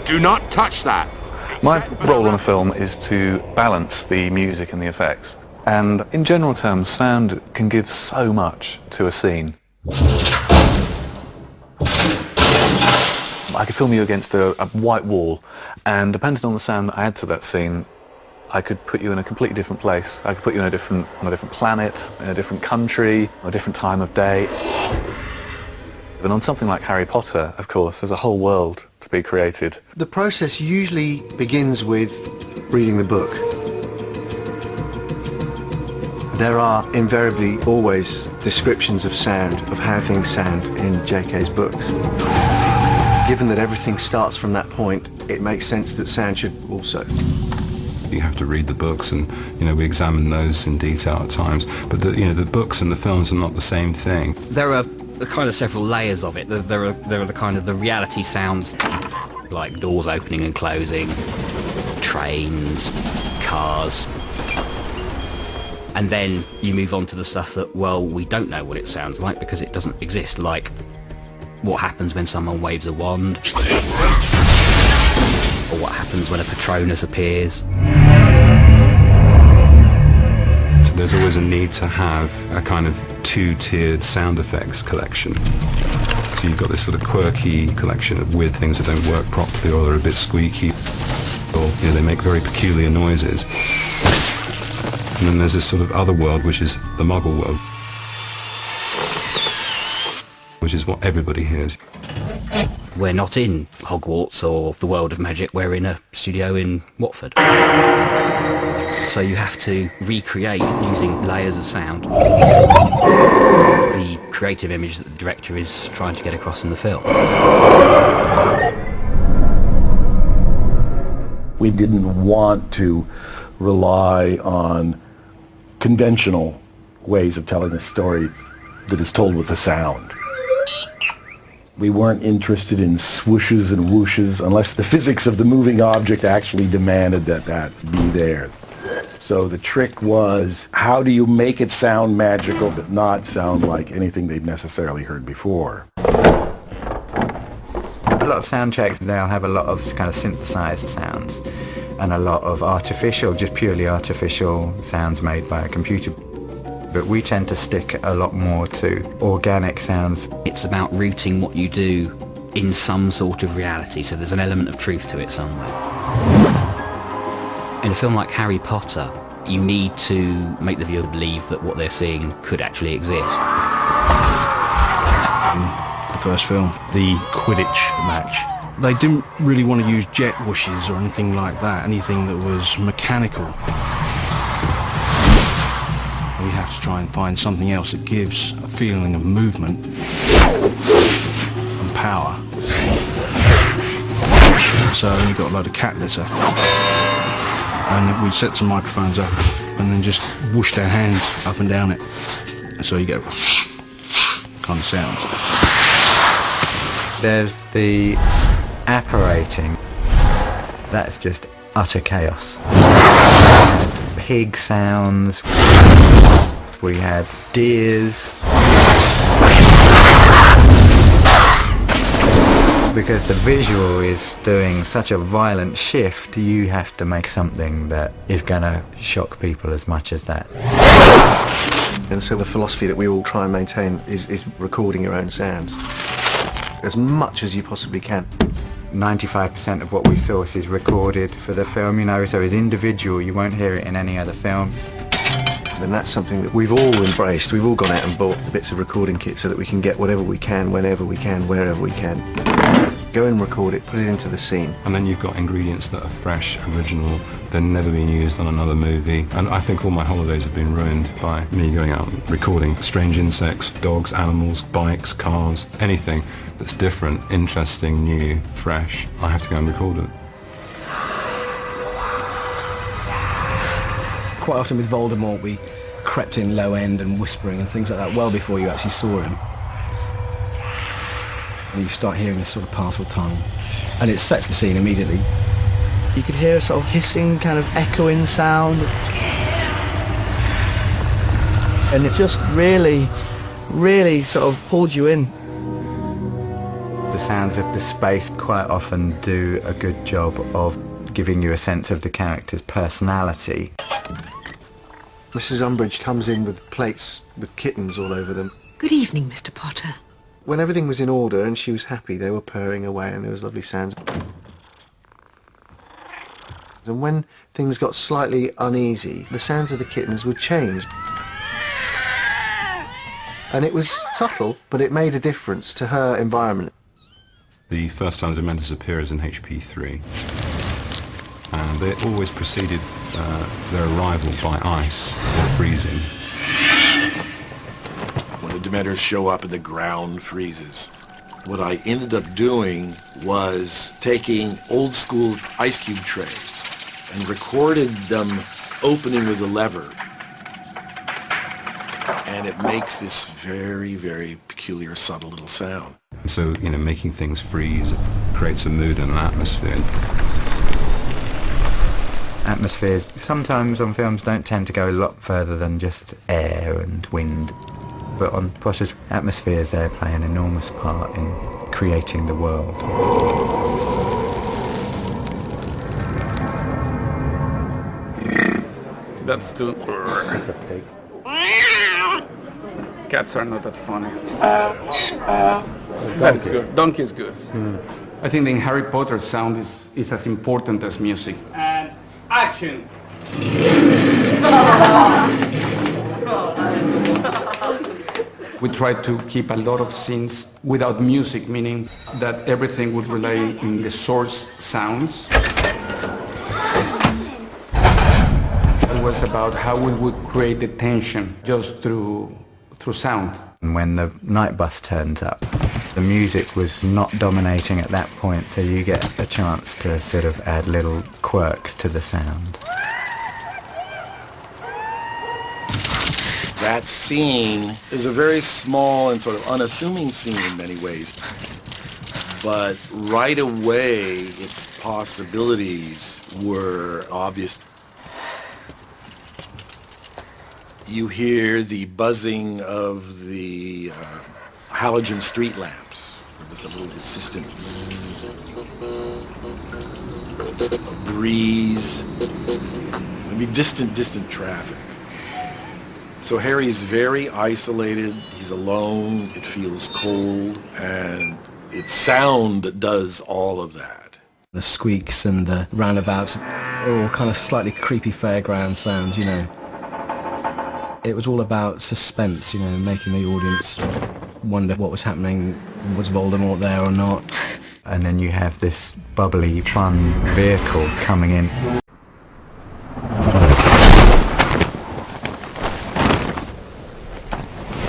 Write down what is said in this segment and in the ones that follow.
Do not touch that. My role on a film is to balance the music and the effects. And in general terms, sound can give so much to a scene. I could film you against a white wall, and depending on the sound that I add to that scene, I could put you in a completely different place. I could put you on a different planet, in a different country, or a different time of day. And on something like Harry Potter, of course, there's a whole world to be created. The process usually begins with reading the book. There are invariably always descriptions of sound, of how things sound in JK's books. Given that everything starts from that point, it makes sense that sound should also. You have to read the books, and we examine those in detail at times. But the books and the films are not the same thing. There are kind of several layers of it. There are the kind of the reality sounds, like doors opening and closing, trains, cars. And then you move on to the stuff that, well, we don't know what it sounds like because it doesn't exist, like what happens when someone waves a wand, or what happens when a Patronus appears. So there's always a need to have a kind of two-tiered sound effects collection. So you've got this sort of quirky collection of weird things that don't work properly, or they're a bit squeaky, or they make very peculiar noises. And then there's this sort of other world, which is the Muggle world, which is what everybody hears. We're not in Hogwarts or the world of magic, we're in a studio in Watford. So you have to recreate using layers of sound the creative image that the director is trying to get across in the film. We didn't want to rely on conventional ways of telling a story that is told with the sound. We weren't interested in swooshes and whooshes unless the physics of the moving object actually demanded that be there. So the trick was, how do you make it sound magical but not sound like anything they've necessarily heard before? A lot of sound checks, they'll have a lot of kind of synthesized sounds and a lot of artificial, just purely artificial sounds made by a computer. But we tend to stick a lot more to organic sounds. It's about rooting what you do in some sort of reality, so there's an element of truth to it somewhere. In a film like Harry Potter, you need to make the viewer believe that what they're seeing could actually exist. The first film, the Quidditch match, they didn't really want to use jet whooshes or anything like that, anything that was mechanical. We have to try and find something else that gives a feeling of movement and power. So we got a load of cat litter, and we set some microphones up and then just whooshed our hands up and down it, and so you get kind of sounds. There's the apparating. That's just utter chaos. Pig sounds. We had deers. Because the visual is doing such a violent shift, you have to make something that is going to shock people as much as that. And so the philosophy that we all try and maintain is recording your own sounds as much as you possibly can. 95% of what we source is recorded for the film, so as individual, you won't hear it in any other film. And that's something that we've all embraced. We've all gone out and bought bits of recording kit so that we can get whatever we can, whenever we can, wherever we can. Go and record it, put it into the scene. And then you've got ingredients that are fresh, original, they're never been used on another movie. And I think all my holidays have been ruined by me going out and recording strange insects, dogs, animals, bikes, cars, anything that's different, interesting, new, fresh. I have to go and record it. Quite often with Voldemort we crept in low end and whispering and things like that well before you actually saw him. And you start hearing this sort of parcel tongue, and it sets the scene immediately. You could hear a sort of hissing, kind of echoing sound. And it just really, really sort of pulled you in. The sounds of the space quite often do a good job of giving you a sense of the character's personality. Mrs. Umbridge comes in with plates with kittens all over them. Good evening, Mr. Potter. When everything was in order and she was happy, they were purring away and there was lovely sounds. And when things got slightly uneasy, the sounds of the kittens would change. And it was subtle, but it made a difference to her environment. The first time the Dementors appear is in HP3. And they always preceded their arrival by ice or freezing. When the Dementors show up and the ground freezes, what I ended up doing was taking old school ice cube trays and recorded them opening with a lever. And it makes this very, very peculiar, subtle little sound. So, making things freeze creates a mood and an atmosphere. Atmospheres sometimes on films don't tend to go a lot further than just air and wind. But on Potter's, atmospheres there play an enormous part in creating the world. That's too... Cats are not that funny. That is good. Donkey is good. I think in Harry Potter sound is as important as music. And action! We tried to keep a lot of scenes without music, meaning that everything would rely in the source sounds. It was about how we would create the tension just through sound. And when the night bus turns up, the music was not dominating at that point, so you get a chance to sort of add little quirks to the sound. That scene is a very small and sort of unassuming scene in many ways, but right away its possibilities were obvious. You hear the buzzing of the halogen street lamps. There's a little consistent a breeze, maybe distant traffic. So Harry's very isolated, he's alone, it feels cold, and it's sound that does all of that. The squeaks and the roundabouts are all kind of slightly creepy fairground sounds, It was all about suspense, making the audience wonder what was happening, was Voldemort there or not. And then you have this bubbly, fun vehicle coming in.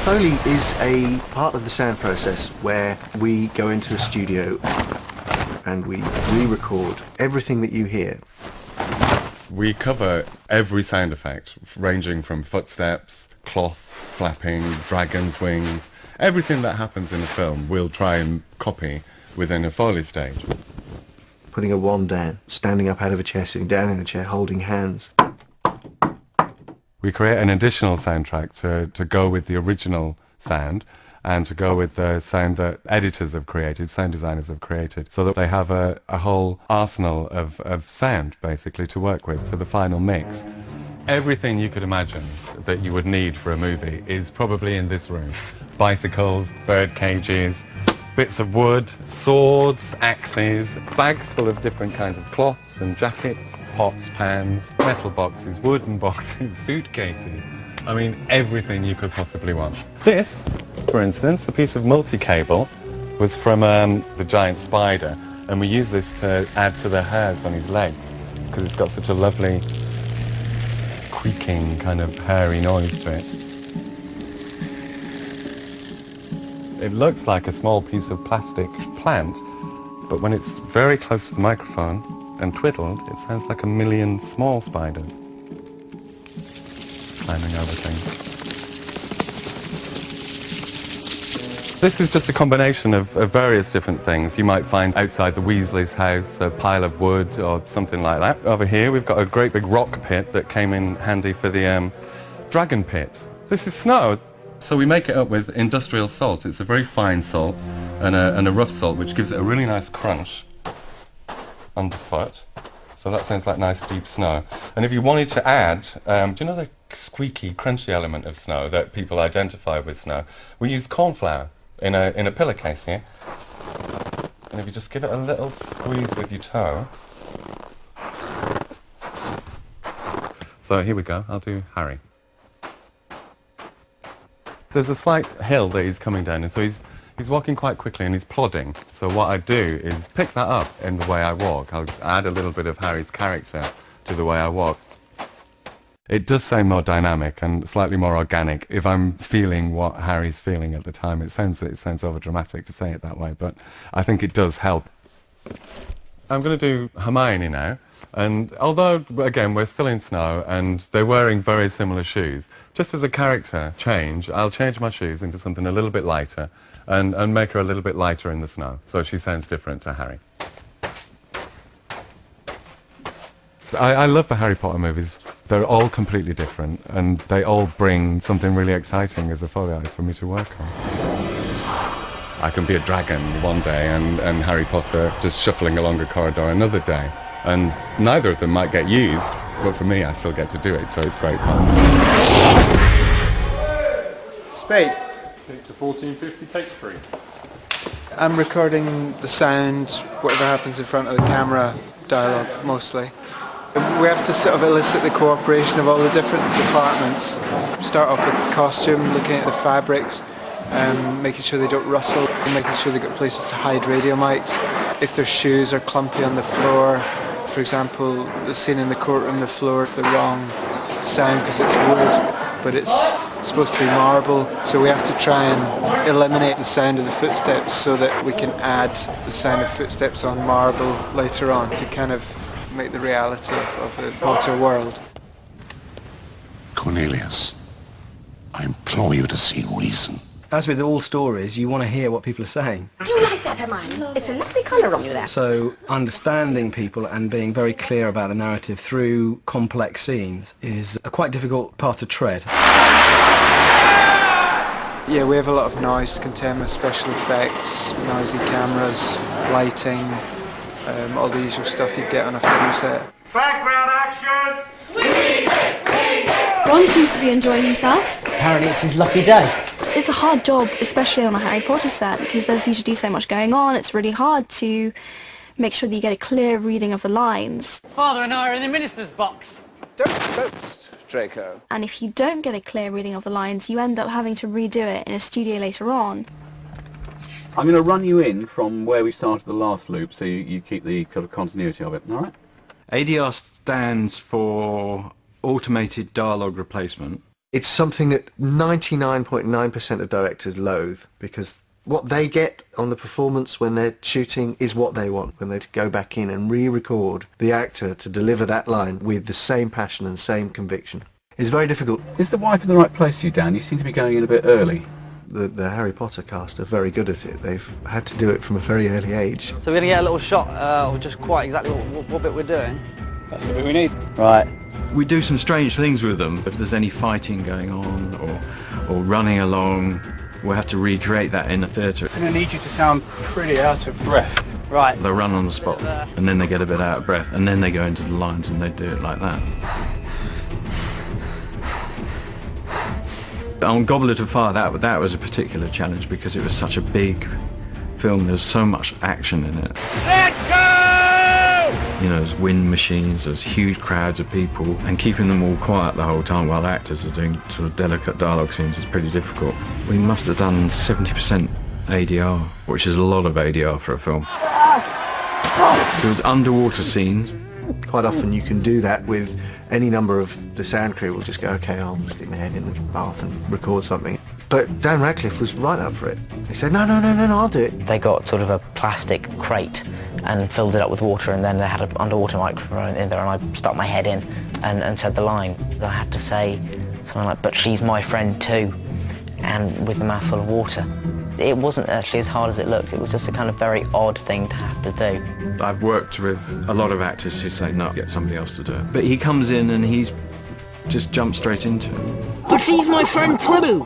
Foley is a part of the sound process where we go into a studio and we re-record everything that you hear. We cover every sound effect, ranging from footsteps, cloth flapping, dragon's wings, everything that happens in a film we'll try and copy within a Foley stage. Putting a wand down, standing up out of a chair, sitting down in a chair, holding hands. We create an additional soundtrack to go with the original sound and to go with the sound that editors have created, sound designers have created, so that they have a whole arsenal of sound, basically, to work with for the final mix. Everything you could imagine that you would need for a movie is probably in this room. Bicycles, bird cages, bits of wood, swords, axes, bags full of different kinds of cloths and jackets, pots, pans, metal boxes, wooden boxes, suitcases. I mean, everything you could possibly want. This, for instance, a piece of multi-cable, was from the giant spider, and we use this to add to the hairs on his legs, because it's got such a lovely creaking kind of hairy noise to it. It looks like a small piece of plastic plant, but when it's very close to the microphone and twiddled, it sounds like a million small spiders climbing over things. This is just a combination of various different things. You might find outside the Weasley's house a pile of wood or something like that. Over here we've got a great big rock pit that came in handy for the dragon pit. This is snow. So we make it up with industrial salt. It's a very fine salt, and a rough salt, which gives it a really nice crunch underfoot. So that sounds like nice deep snow. And if you wanted to add, do you know the squeaky, crunchy element of snow that people identify with snow? We use corn flour in a pillowcase here. And if you just give it a little squeeze with your toe. So here we go, I'll do Harry. There's a slight hill that he's coming down, and so he's walking quite quickly and he's plodding. So what I do is pick that up in the way I walk. I'll add a little bit of Harry's character to the way I walk. It does sound more dynamic and slightly more organic if I'm feeling what Harry's feeling at the time. It sounds over dramatic to say it that way, but I think it does help. I'm going to do Hermione now. And although, again, we're still in snow and they're wearing very similar shoes, just as a character change, I'll change my shoes into something a little bit lighter and make her a little bit lighter in the snow, so she sounds different to Harry. I love the Harry Potter movies. They're all completely different and they all bring something really exciting as a Foley artist for me to work on. I can be a dragon one day and Harry Potter just shuffling along a corridor another day. And neither of them might get used, but for me I still get to do it, so it's great fun. Spade. Take to 1450, take 3. I'm recording the sound, whatever happens in front of the camera, dialogue mostly. We have to sort of elicit the cooperation of all the different departments. Start off with costume, looking at the fabrics, making sure they don't rustle, making sure they've got places to hide radio mics. If their shoes are clumpy on the floor, for example, the scene in the courtroom, the floor is the wrong sound because it's wood, but it's supposed to be marble, so we have to try and eliminate the sound of the footsteps so that we can add the sound of footsteps on marble later on to kind of make the reality of the Potter world. Cornelius, I implore you to see reason. As with all stories, you want to hear what people are saying. Do you like that, Hermione? It's a lovely colour on you there. So understanding people and being very clear about the narrative through complex scenes is a quite difficult path to tread. Yeah, we have a lot of noise to contend with, special effects, noisy cameras, lighting, all the usual stuff you'd get on a film set. Background action! Ron seems to be enjoying himself. Apparently it's his lucky day. It's a hard job, especially on a Harry Potter set, because there's usually so much going on. It's really hard to make sure that you get a clear reading of the lines. Father and I are in the minister's box. Don't boast, Draco. And if you don't get a clear reading of the lines, you end up having to redo it in a studio later on. I'm going to run you in from where we started the last loop, so you keep the kind of continuity of it, all right? ADR stands for Automated Dialogue Replacement. It's something that 99.9% of directors loathe, because what they get on the performance when they're shooting is what they want, when they go back in and re-record the actor to deliver that line with the same passion and same conviction. It's very difficult. Is the wipe in the right place for you, Dan? You seem to be going in a bit early. The Harry Potter cast are very good at it. They've had to do it from a very early age. So we're going to get a little shot of just quite exactly what bit we're doing. That's the bit we need. Right. We do some strange things with them. If there's any fighting going on or running along, we'll have to recreate that in the theatre. I'm going to need you to sound pretty out of breath. Right. They run on the spot and then they get a bit out of breath and then they go into the lines and they do it like that. On Goblet of Fire, that was a particular challenge because it was such a big film. There's so much action in it. Let's go! You know, there's wind machines, there's huge crowds of people, and keeping them all quiet the whole time while actors are doing sort of delicate dialogue scenes is pretty difficult. We must have done 70% ADR, which is a lot of ADR for a film. There was underwater scenes. Quite often you can do that with any number of the sound crew will just go, okay, I'll stick my head in the bath and record something. But Dan Radcliffe was right up for it. He said, no, I'll do it. They got sort of a plastic crate and filled it up with water, and then they had an underwater microphone in there, and I stuck my head in and said the line. I had to say something like, but she's my friend too, and with a mouthful of water. It wasn't actually as hard as it looked. It was just a kind of very odd thing to have to do. I've worked with a lot of actors who say, no, get somebody else to do it. But he comes in and he's just jumped straight into it. But she's my friend too.